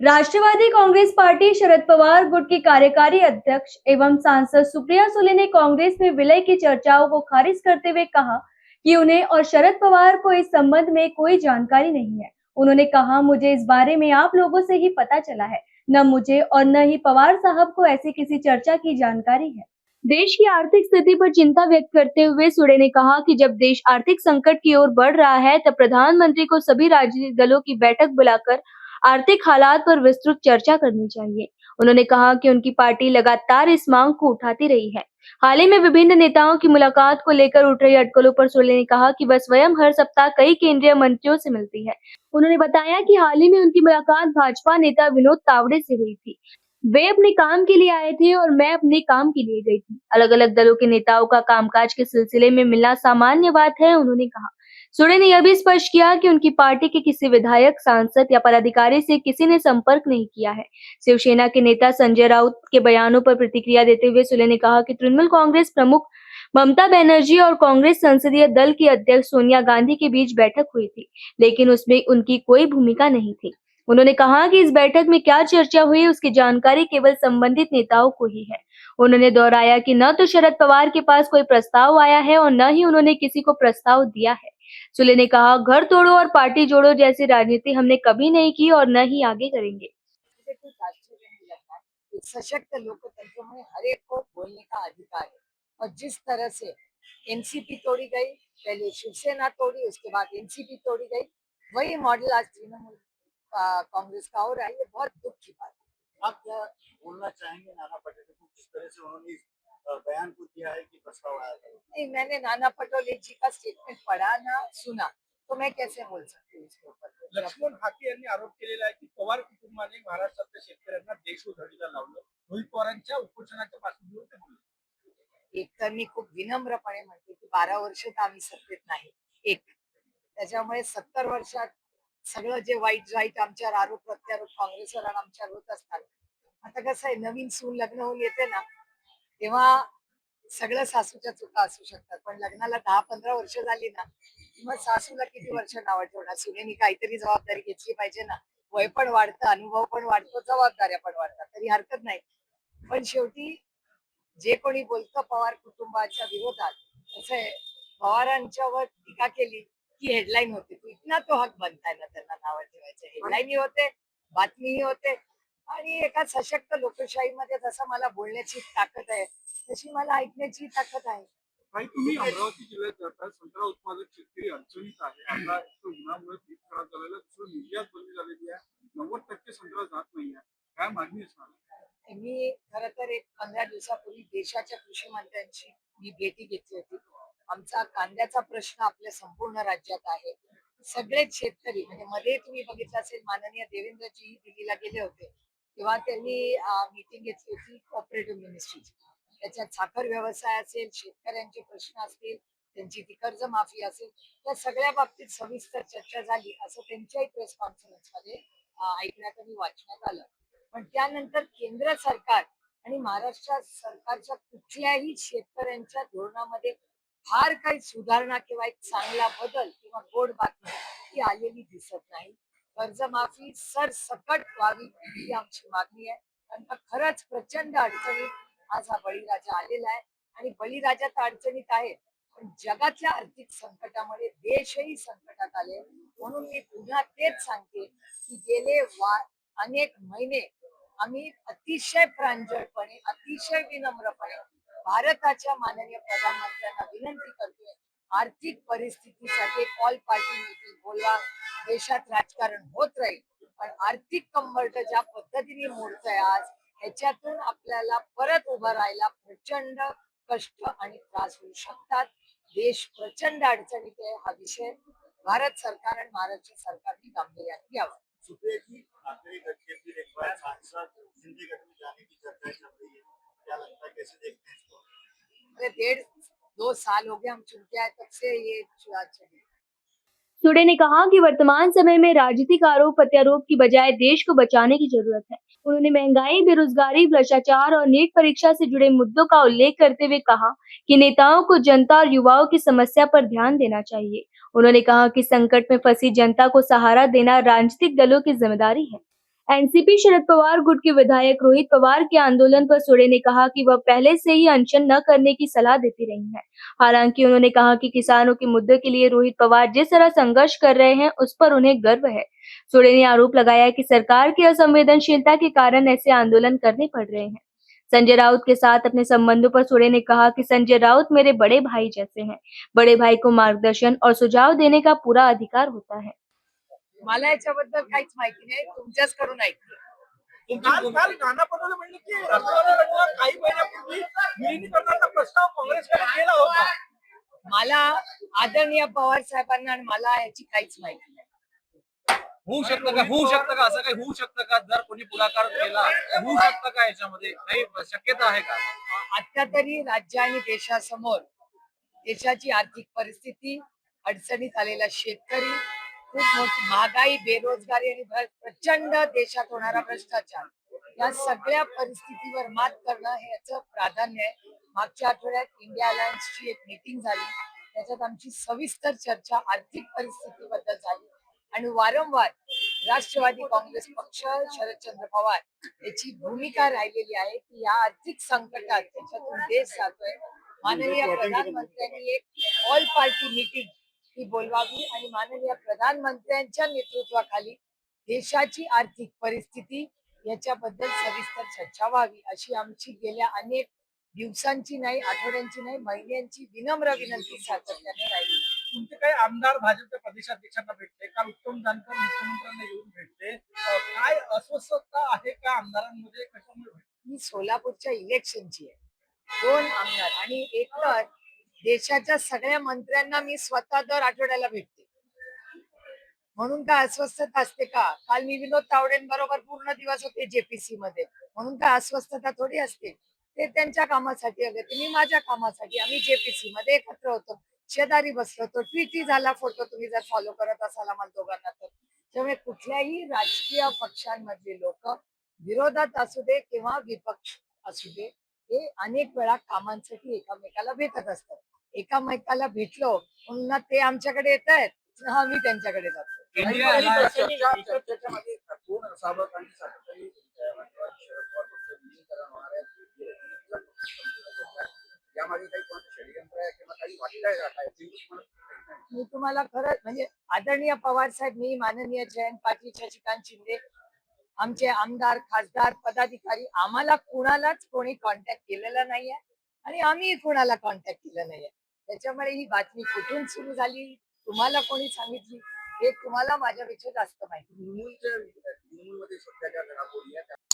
Rashtrawadi Congress party Sharad Pawar गुट की कार्यकारी अध्यक्ष एवं सांसद सुप्रिया सुले ने कांग्रेस में विलय की चर्चाओं को खारिज करते हुए कहा कि उन्हें और शरद पवार को इस संबंध में कोई जानकारी नहीं है। उन्होंने कहा, मुझे इस बारे में आप लोगों से ही पता चला है। न मुझे और न ही पवार साहब को ऐसी किसी चर्चा की जानकारी है। देश की आर्थिक स्थिति पर चिंता व्यक्त करते हुए सुड़े ने कहा कि जब देश आर्थिक संकट की ओर बढ़ रहा है, तब प्रधानमंत्री को सभी राजनीतिक दलों की बैठक बुलाकर आर्थिक हालात पर विस्तृत चर्चा करनी चाहिए। उन्होंने कहा कि उनकी पार्टी लगातार इस मांग को उठाती रही है। हाल ही में विभिन्न नेताओं की मुलाकात को लेकर उठ रही अटकलों पर सुले ने कहा कि वह स्वयं हर सप्ताह कई केंद्रीय मंत्रियों से मिलती है। उन्होंने बताया कि हाल ही में उनकी मुलाकात भाजपा नेता विनोद तावड़े से हुई थी। वे अपने काम के लिए आए थे और मैं अपने काम के लिए गई थी। अलग-अलग दलों के नेताओं का कामकाज के सिलसिले में मिलना सामान्य बात है, उन्होंने कहा। सुड़े ने यह भी स्पष्ट किया कि उनकी पार्टी के किसी विधायक, सांसद या पदाधिकारी से किसी ने संपर्क नहीं किया है। शिवसेना के नेता संजय राउत के बयानों पर प्रतिक्रिया देते हुए सुले ने कहा कि तृणमूल कांग्रेस प्रमुख ममता बनर्जी और कांग्रेस संसदीय दल की अध्यक्ष सोनिया गांधी के बीच बैठक हुई थी, लेकिन उसमें उनकी कोई भूमिका नहीं थी। उन्होंने कहा कि इस बैठक में क्या चर्चा हुई, उसकी जानकारी केवल संबंधित नेताओं को ही है। उन्होंने दोहराया कि न तो शरद पवार के पास कोई प्रस्ताव आया है और न ही उन्होंने किसी को प्रस्ताव दिया है। सुले ने कहा, घर तोड़ो और पार्टी जोड़ो जैसी राजनीति हमने कभी नहीं की और न ही आगे करेंगे। मुझे कुछ आश्चर्य नहीं लगता। एक सशक्त लोकतंत्र में हर एक को बोलने का अधिकार है और जिस तरह से एनसीपी तोड़ी गई, पहले शिवसेना तोड़ी, उसके बाद एनसीपी तोड़ी गई, वही मॉडल आज तृणमूल कांग्रेस का हो रहा है। ये बहुत दुख की बात है। आप क्या बोलना चाहेंगे नाना पटेल को, जिस तरह से उन्होंने इस बयान को दिया है कि प्रस्ताव आया था? नहीं, मैंने नाना पटोले जी का स्टेटमेंट पढ़ा ना सुना, तो मैं कैसे बोल सकती हूँ इसके ऊपर। लक्ष्मण हाके यांनी आरोप केलेला आहे की पवार कुटुंबाने महाराष्ट्रातल्या शेतकऱ्यांना देशोधडीला लावलं. रोहित पवारांच्या उपोषणाच्या पार्श्वभूमीवर ते बोलले. एक तर मी खूप विनम्रपणे म्हणते की 12 वर्ष तर आम्ही सत्तेत नाही, एक त्याच्यामुळे 70 वर्षात सगळं जे वाईट आमच्यावर आरोप प्रत्यारोप काँग्रेसवर आणि आमच्यावर होत असतात. आता कसं आहे, नवीन सून लग्न होऊन येते ना, तेव्हा सगळं सासूच्या चुका असू शकतात, पण लग्नाला 10-15 वर्ष झाली ना, मग सासूला किती वर्ष नावं ठेवणार. सुनेनी काहीतरी जबाबदारी घेतली पाहिजे ना. वय पण वाढतं, अनुभव पण वाढतो, जबाबदाऱ्या पण वाढतात, तरी हरकत नाही. पण शेवटी जे कोणी बोलतं पवार कुटुंबाच्या विरोधात, कसं आहे, पवारांच्यावर टीका केली की हेडलाईन होते. तो इतना तो हक बनताय ना त्यांना नावं ठेवायचं. हेडलाईनही होते, बातमीही होते आणि एका सशक्त लोकशाहीमध्ये जसं मला बोलण्याची ताकद आहे, तशी मला ऐकण्याची ताकद आहे. काही तुम्ही अमरावती जिल्ह्यात जाता, संत्रा उत्पादक शेतकरी अडचणीत आहे. आता उन्हामुळे पीक खराब झालेलं, दुसरं निर्यात बंदी झालेली आहे. 90% संत्रा जात नाही आहे. काय मागणी असणार? मी खरं तर एक 15 दिवसापूर्वी देशाच्या कृषी मंत्र्यांची मी भेटी घेतली होती. आमचा कांद्याचा प्रश्न आपल्या संपूर्ण राज्यात आहे. सगळेच शेतकरी, म्हणजे मध्ये तुम्ही बघितलं असेल, माननीय देवेंद्रजी दिल्लीला गेले होते, तेव्हा त्यांनी मीटिंग घेतली होती कोऑपरेटिव्ह मिनिस्ट्रीची. त्याच्यात साखर व्यवसाय असेल, शेतकऱ्यांचे प्रश्न असतील, त्यांची ती कर्जमाफी असेल, त्या सगळ्या बाबतीत सविस्तर चर्चा झाली असं त्यांच्याही प्रेस कॉन्फरन्समध्ये ऐकण्यात आणि वाचण्यात आलं. पण त्यानंतर केंद्र सरकार आणि महाराष्ट्र सरकारच्या कुठल्याही शेतकऱ्यांच्या धोरणामध्ये फार काही सुधारणा किंवा एक चांगला बदल किंवा गोड बातमी ही आलेली दिसत नाही. कर्जमाफी सरसकट व्हावी ही आमची मागणी आहे. कारण का खरंच प्रचंड अडचणीत आज हा बळीराजा आलेला आहे आणि बळीराजा तर अडचणीत आहे, पण जगातल्या आर्थिक संकटामुळे देशही संकटात आले. म्हणून मी पुन्हा तेच सांगते की गेले अनेक महिने आम्ही अतिशय प्रांजळपणे, अतिशय विनम्रपणे भारताच्या माननीय प्रधानमंत्र्यांना विनंती करतोय, आर्थिक परिस्थितीसाठी ऑल पार्टी मीटिंग बोलवा. देशात राजकारण होत राहील, पण आर्थिक कंबरट ज्या पद्धतीने मोडतंय आज, ह्याच्यातून आपल्याला परत उभं राहायला प्रचंड कष्ट आणि त्रास होऊ शकतात. देश प्रचंड अडचणीत आहे. हा विषय भारत सरकार आणि महाराष्ट्र सरकारने गांभीर्याने घ्यावा. सुप्रिया जी, आखिरी घटके फिर एक बार सांसद सिंधिगढ़ में जाने की चर्चा चल रही है, क्या लगता है, कैसे देखते हैं इसको? अरे 1.5-2 साल हो गए हम चुनके आए, तब से ये चली। सुड़े ने कहा कि वर्तमान समय में राजनीतिक आरोप प्रत्यारोप की बजाय देश को बचाने की जरूरत है। उन्होंने महंगाई, बेरोजगारी, भ्रष्टाचार और नीट परीक्षा से जुड़े मुद्दों का उल्लेख करते हुए कहा कि नेताओं को जनता और युवाओं की समस्या पर ध्यान देना चाहिए। उन्होंने कहा कि संकट में फंसी जनता को सहारा देना राजनीतिक दलों की जिम्मेदारी है। एनसीपी शरद पवार गुट के विधायक रोहित पवार के आंदोलन पर सोढे ने कहा कि वह पहले से ही अनशन न करने की सलाह देती रही हैं। हालांकि उन्होंने कहा कि किसानों के मुद्दे के लिए रोहित पवार जिस तरह संघर्ष कर रहे हैं उस पर उन्हें गर्व है। सोढे ने आरोप लगाया कि सरकार की असंवेदनशीलता के कारण ऐसे आंदोलन करने पड़ रहे हैं। संजय राउत के साथ अपने संबंधों पर सोढे ने कहा कि संजय राउत मेरे बड़े भाई जैसे हैं। बड़े भाई को मार्गदर्शन और सुझाव देने का पूरा अधिकार होता है। मला याच्याबद्दल काहीच माहिती नाही, तुमच्याच कडून ऐकते. काल काल नाना पटोले म्हणले की राष्ट्रवादीकडनं काही महिन्यापूर्वी विलिनीकरणाचा प्रस्ताव काँग्रेसकडे केला होता. मला आदरणीय पवार साहेबांना आणि मला याची काहीच माहिती नाही. होऊ शकतं का असं काही होऊ शकतं का जर कोणी पुढाकार केला तर होऊ शकतं का याच्यामध्ये काही शक्यता आहे का? आता तरी राज्य आणि देशासमोर देशाची आर्थिक परिस्थिती, अडचणीत आलेला शेतकरी, खूप मोठी महागाई, बेरोजगारी आणि प्रचंड देशात होणारा भ्रष्टाचार, या सगळ्या परिस्थितीवर मात करणं हे याचं प्राधान्य आहे. मागच्या आठवड्यात इंडिया अलायन्सची एक मीटिंग झाली, त्याच्यात आमची सविस्तर चर्चा आर्थिक परिस्थितीबद्दल झाली आणि वारंवार राष्ट्रवादी काँग्रेस पक्ष, शरदचंद्र पवार याची भूमिका राहिलेली आहे की या आर्थिक संकटात त्याच्यातून देश जातोय. माननीय प्रधानमंत्र्यांनी एक ऑल पार्टी मीटिंग ही बोलवावी आणि माननीय प्रधानमंत्र्यांच्या नेतृत्वाखाली देशाची आर्थिक परिस्थिती याच्याबद्दल सविस्तर चर्चा व्हावी, अशी आमची गेल्या अनेक दिवसांची नाही, आठवड्यांची नाही, महिन्यांची विनम्र विनंती सातत्याने राहिली. तुमचे काही आमदार भाजपच्या प्रदेशाध्यक्षांना भेटले, काल उत्तम जानकर मुख्यमंत्र्यांना येऊन भेटले. काय अस्वस्थता आहे का आमदारांमध्ये, कशामुळे भेटले? ही सोलापूरच्या इलेक्शनची आहे. 2 आमदार आणि एकतर देशाच्या सगळ्या मंत्र्यांना मी स्वतः दर आठवड्याला भेटते, म्हणून काय अस्वस्थता असते का? काल मी विनोद तावडेंबरोबर पूर्ण दिवस होते जेपीसी मध्ये, म्हणून काय अस्वस्थता थोडी असते. ते त्यांच्या कामासाठी आले, मी माझ्या कामासाठी. आम्ही जेपीसी मध्ये एकत्र होतो, शेजारी बसलो होतो, ट्विटी झाला फोटो, तुम्ही जर फॉलो करत असाल आम्हाला दोघांना तर. त्यामुळे कुठल्याही राजकीय पक्षांमधले लोक विरोधात असू दे किंवा विपक्ष असू दे, हे अनेक वेळा कामांसाठी एकामेकाला भेटत असतात. एकामेकाला भेटलो पुन्हा ते आमच्याकडे येत आहेत, आम्ही त्यांच्याकडे जातो. इंडिया अलायन्स चर्चेच्या मध्ये कोण असावं आणि सातत्याने शरद पवार पक्ष विलीनीकरण होणार आहे. यामागे काही कोणाचं षडयंत्र आहे किंवा काही वाटतंय का काय? मी तुम्हाला खरं म्हणजे आदरणीय पवार साहेब, मी माननीय जयंत पाटील, शशिकांत शिंदे, आमचे आमदार, खासदार, पदाधिकारी, आम्हाला कुणालाच कोणी कॉन्टॅक्ट केलेला नाहीये आणि आम्ही कुणाला कॉन्टॅक्ट केलं नाहीये. त्याच्यामुळे ही बातमी कुठून सुरू झाली, तुम्हाला कोणी सांगितली, हे तुम्हाला माझ्यापेक्षा जास्त माहिती. मुंबईच्या सध्या ज्या घडामोडी आहेत